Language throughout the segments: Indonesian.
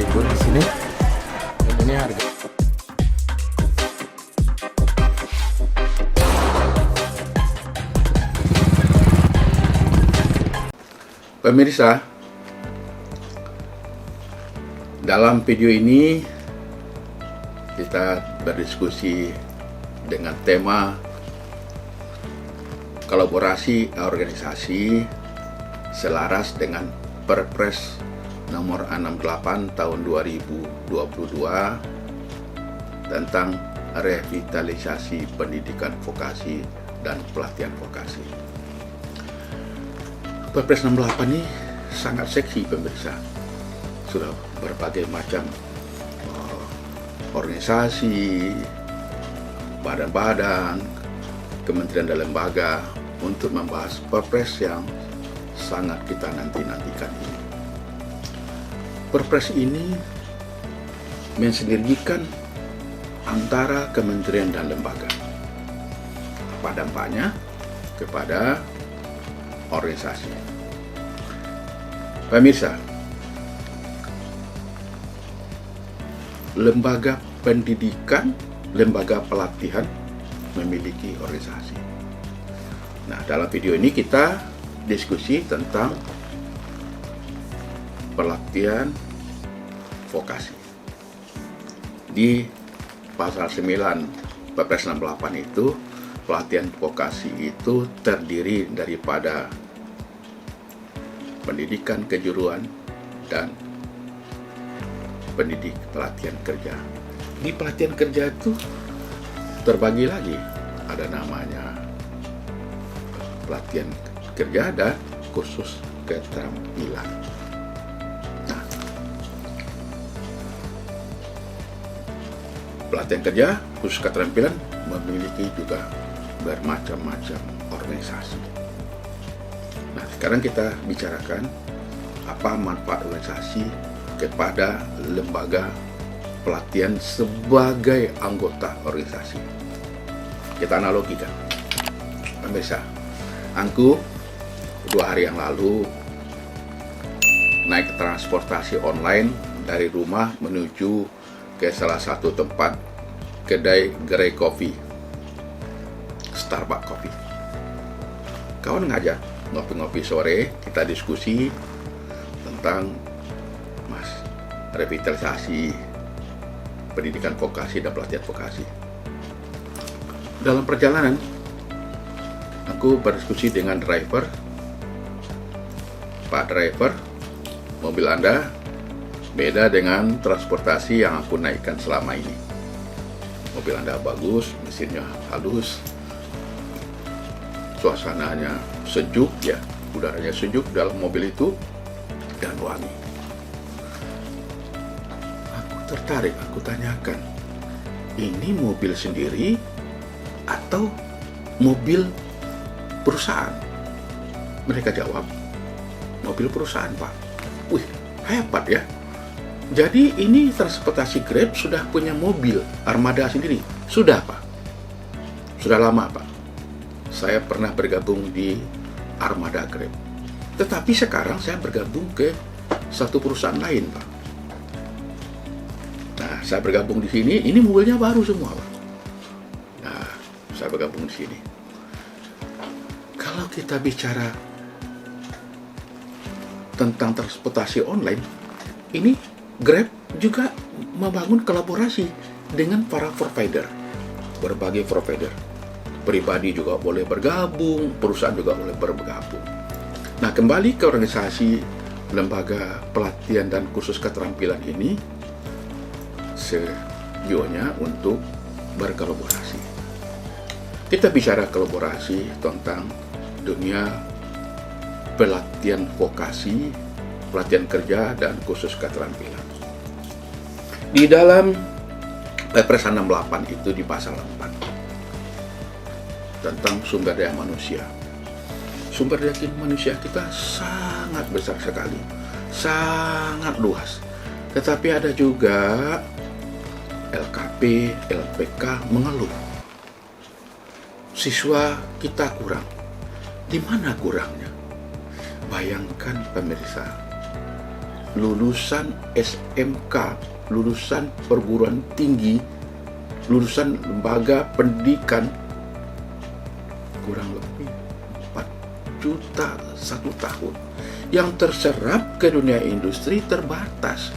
ribu di sini. Dan ini harga. Pemirsa, dalam video ini kita berdiskusi dengan tema kolaborasi organisasi selaras dengan Perpres nomor 68 tahun 2022 tentang revitalisasi pendidikan vokasi dan pelatihan vokasi. Perpres 68 ini sangat seksi pemirsa. Sudah berbagai macam organisasi, badan-badan, kementerian dan lembaga untuk membahas perpres yang sangat kita nantikan ini. Perpres ini mensinergikan antara kementerian dan lembaga. Apa dampaknya kepada organisasi? Pemirsa, lembaga pendidikan, lembaga pelatihan memiliki organisasi. Nah, dalam video ini kita diskusi tentang pelatihan vokasi. Di pasal 9 Perpres 68 itu, pelatihan vokasi itu terdiri daripada pendidikan kejuruan dan pelatihan kerja. Di pelatihan kerja itu terbagi lagi, ada namanya pelatihan kerja dan khusus keterampilan. Nah, pelatihan kerja khusus keterampilan memiliki juga bermacam-macam organisasi. Nah, sekarang kita bicarakan apa manfaat organisasi kepada lembaga pelatihan sebagai anggota organisasi. Kita analogikan. Pemirsa, aku 2 hari yang lalu naik transportasi online dari rumah menuju ke salah satu tempat kedai gerai kopi, Starbucks Coffee. Kawan ngajak ngopi-ngopi sore, kita diskusi tentang revitalisasi pendidikan vokasi dan pelatihan vokasi. Dalam perjalanan, aku berdiskusi dengan driver. Pak driver, mobil Anda beda dengan transportasi yang aku naikkan selama ini. Mobil Anda bagus, mesinnya halus, suasananya sejuk ya, udaranya sejuk dalam mobil itu dan wangi. Aku tertarik, aku tanyakan, ini mobil sendiri atau mobil perusahaan? Mereka jawab, mobil perusahaan Pak. Wih, hebat ya. Jadi ini transportasi Grab sudah punya mobil armada sendiri? Sudah Pak. Sudah lama Pak. Saya pernah bergabung di armada Grab. Tetapi sekarang saya bergabung ke satu perusahaan lain Pak. Nah, saya bergabung di sini, ini mobilnya baru semua Pak. Nah, saya bergabung di sini. Kalau kita bicara tentang transportasi online, ini Grab juga membangun kolaborasi dengan para provider, berbagai provider. Pribadi juga boleh bergabung, perusahaan juga boleh bergabung. Nah, kembali ke organisasi lembaga pelatihan dan khusus keterampilan ini, sejujurnya untuk berkolaborasi. Kita bicara kolaborasi tentang dunia pelatihan vokasi, pelatihan kerja, dan khusus keterampilan. Di dalam Perpres 68 itu di pasal 4 tentang sumber daya manusia. Sumber daya manusia kita sangat besar sekali, sangat luas. Tetapi ada juga LKP, LPK mengeluh, siswa kita kurang. Di mana kurangnya? Bayangkan pemirsa, lulusan SMK, lulusan perguruan tinggi, lulusan lembaga pendidikan kurang lebih 4 juta 1 tahun. Yang terserap ke dunia industri terbatas,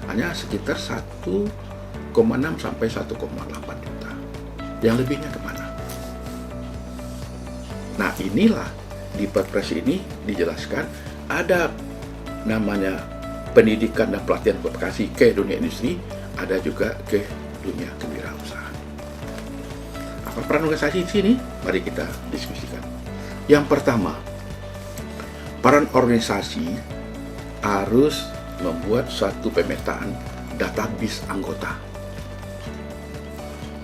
hanya sekitar 1,6 sampai 1,8 juta. Yang lebihnya kemana? Nah, inilah di Perpres ini dijelaskan ada namanya pendidikan dan pelatihan vokasi ke dunia industri, ada juga ke dunia kewirausahaan. Apa peran organisasi di sini? Mari kita diskusikan. Yang pertama, peran organisasi harus membuat suatu pemetaan database anggota.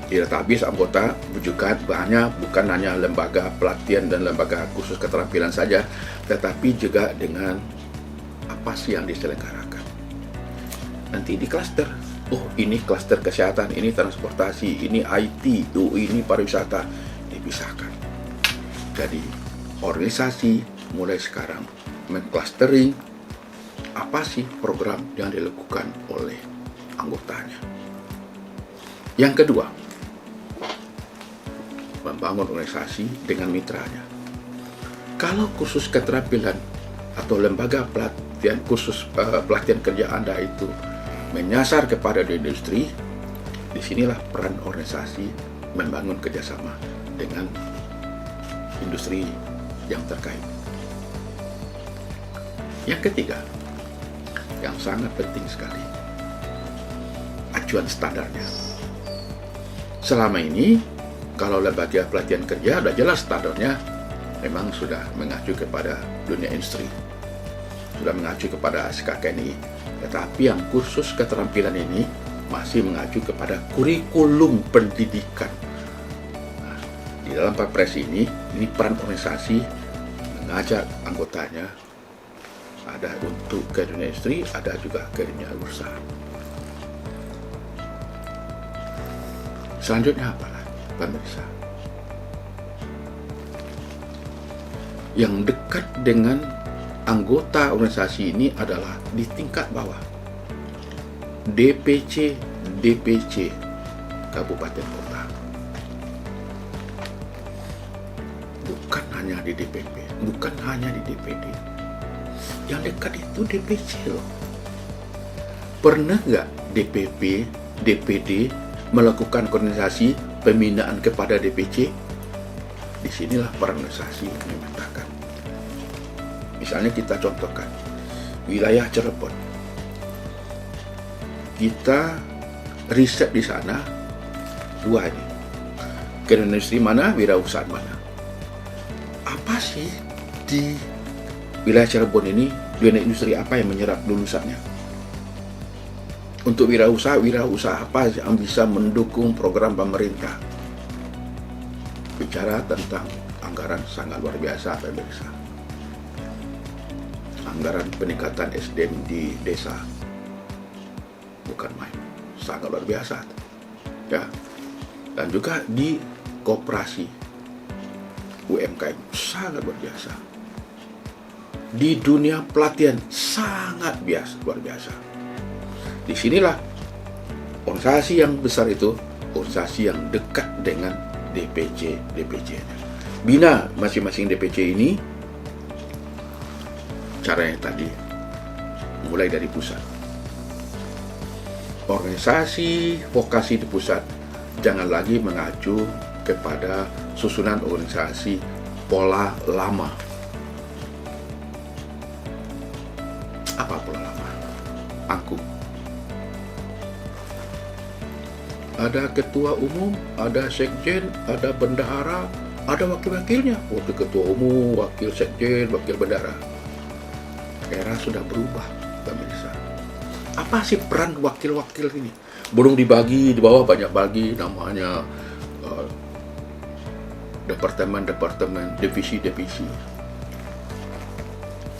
Di database anggota bukan hanya lembaga pelatihan dan lembaga khusus keterampilan saja, tetapi juga dengan apa sih yang diselenggarakan. Nanti di klaster, oh ini klaster kesehatan, ini transportasi, ini IT, ini pariwisata, dipisahkan. Jadi organisasi mulai sekarang mengklastering apa sih program yang dilakukan oleh anggotanya. Yang kedua, membangun organisasi dengan mitranya. Kalau kursus keterampilan atau lembaga pelatihan khusus pelatihan kerja Anda itu menyasar kepada industri, disinilah peran organisasi membangun kerjasama dengan industri yang terkait. Yang ketiga, yang sangat penting sekali, acuan standarnya. Selama ini, kalau lembaga pelatihan kerja sudah jelas standarnya, memang sudah mengacu kepada dunia industri, sudah mengacu kepada SKKNI. Tetapi yang kursus keterampilan ini masih mengacu kepada kurikulum pendidikan. Nah, di dalam Perpres ini peran organisasi mengajak anggotanya, ada untuk ke dunia industri, ada juga ke dunia usaha. Selanjutnya apalah, pemirsa? Yang dekat dengan anggota organisasi ini adalah di tingkat bawah, DPC Kabupaten Kota. Bukan hanya di DPP, bukan hanya di DPD. Yang dekat itu DPC loh. Pernah nggak DPP, DPD melakukan koordinasi pembinaan kepada DPC? Disinilah peran organisasi memetakan. Misalnya kita contohkan wilayah Cirebon. Kita riset di sana dua ini. Ke industri mana, wirausahaan mana. Apa sih di wilayah Cirebon ini, dunia industri apa yang menyerap lulusannya? Untuk wirausaha apa yang bisa mendukung program pemerintah? Bicara tentang anggaran sangat luar biasa, pemirsa. Anggaran peningkatan SDM di desa bukan main, sangat luar biasa, ya. Dan juga di koperasi UMKM sangat luar biasa. Di dunia pelatihan sangat luar biasa. Disinilah organisasi yang besar itu, organisasi yang dekat dengan DPC-nya. Bina masing-masing DPC ini, caranya tadi mulai dari pusat. Organisasi vokasi di pusat jangan lagi mengacu kepada susunan organisasi pola lama. Apa pola lama? Angkuh. Ada ketua umum, ada sekjen, ada bendahara, ada wakil-wakilnya. Wakil ketua umum, wakil sekjen, wakil bendahara. Era sudah berubah, pemirsa. Apa sih peran wakil-wakil ini? Belum dibagi, di bawah banyak bagi namanya departemen-departemen, divisi-divisi.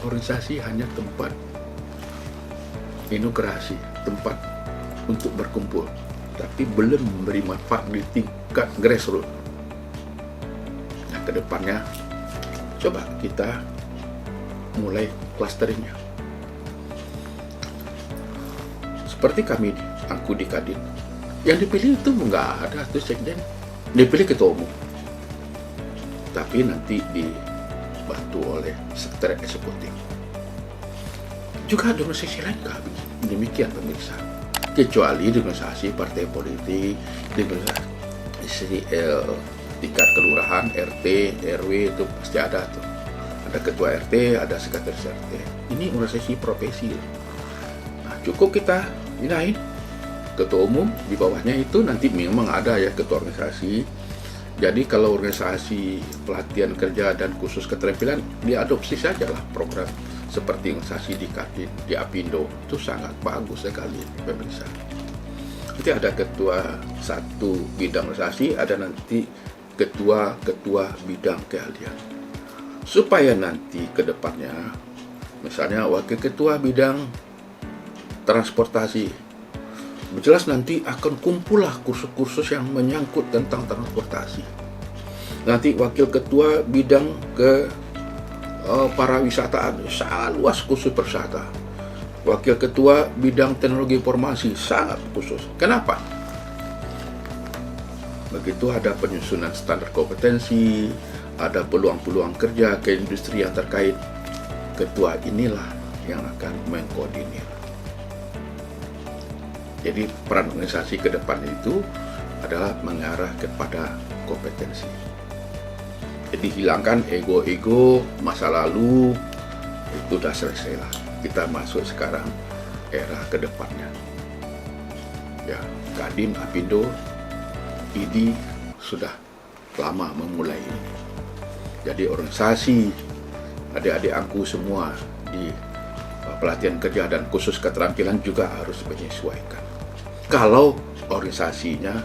Organisasi hanya tempat integrasi, tempat untuk berkumpul, tapi belum memberi manfaat di tingkat grassroots. Nah, ke depannya coba kita mulai clusteringnya. Seperti kami angku di Kadin, yang dipilih itu nggak ada tuh sekjen, dipilih ketua umum, tapi nanti dibantu oleh sekretariat eksekutif. Juga di organisasi lain kami demikian pemirsa, kecuali di organisasi partai politik, di organisasi tingkat kelurahan, RT, RW itu pasti ada tuh. Ada ketua RT, ada sekretaris RT. Ini organisasi profesi. Nah, cukup kita pinain ketua umum, di bawahnya itu nanti memang ada ya ketua organisasi. Jadi kalau organisasi pelatihan kerja dan khusus keterampilan, diadopsi sajalah program seperti organisasi di Kadin, di Apindo, itu sangat bagus sekali pemirsa. Nanti ada ketua satu bidang organisasi, ada nanti ketua bidang keahlian. Supaya nanti ke depannya, misalnya wakil ketua bidang transportasi, jelas nanti akan kumpullah kursus-kursus yang menyangkut tentang transportasi. Nanti wakil ketua bidang para wisataan, sangat luas kursus perwisata. Wakil ketua bidang teknologi informasi, sangat khusus. Kenapa? Begitu ada penyusunan standar kompetensi, ada peluang-peluang kerja ke industri yang terkait, ketua inilah yang akan mengkoordinir. Jadi peran organisasi ke depan itu adalah mengarah kepada kompetensi. Jadi hilangkan ego-ego masa lalu, itu sudah selesai lah. Kita masuk sekarang era ke depannya. Ya, Kadin, Apindo, ID sudah lama memulai ini. Jadi organisasi adik-adik angku semua di pelatihan kerja dan khusus keterampilan juga harus menyesuaikan. Kalau organisasinya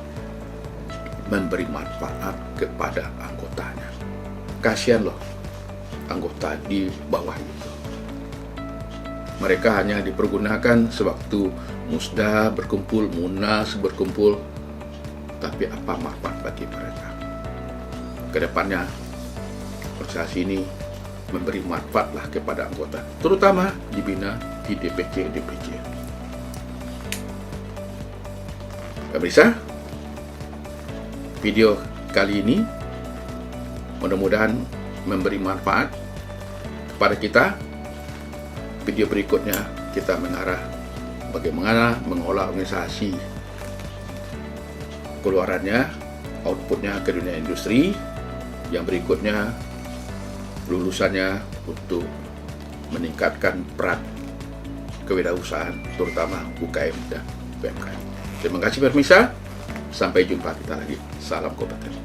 memberi manfaat kepada anggotanya, kasihan loh anggota di bawah itu. Mereka hanya dipergunakan sewaktu musda berkumpul, munas berkumpul, tapi apa manfaat bagi mereka? Kedepannya organisasi ini memberi manfaatlah kepada anggota, terutama dibina di DPC. Pemirsa, video kali ini mudah-mudahan memberi manfaat kepada kita. Video berikutnya kita mengarah bagaimana mengolah organisasi, keluarannya, outputnya ke dunia industri. Yang berikutnya lulusannya untuk meningkatkan peran kewirausahaan, terutama UKM dan UMKM. Terima kasih pemirsa, sampai jumpa kita lagi. Salam kompeten.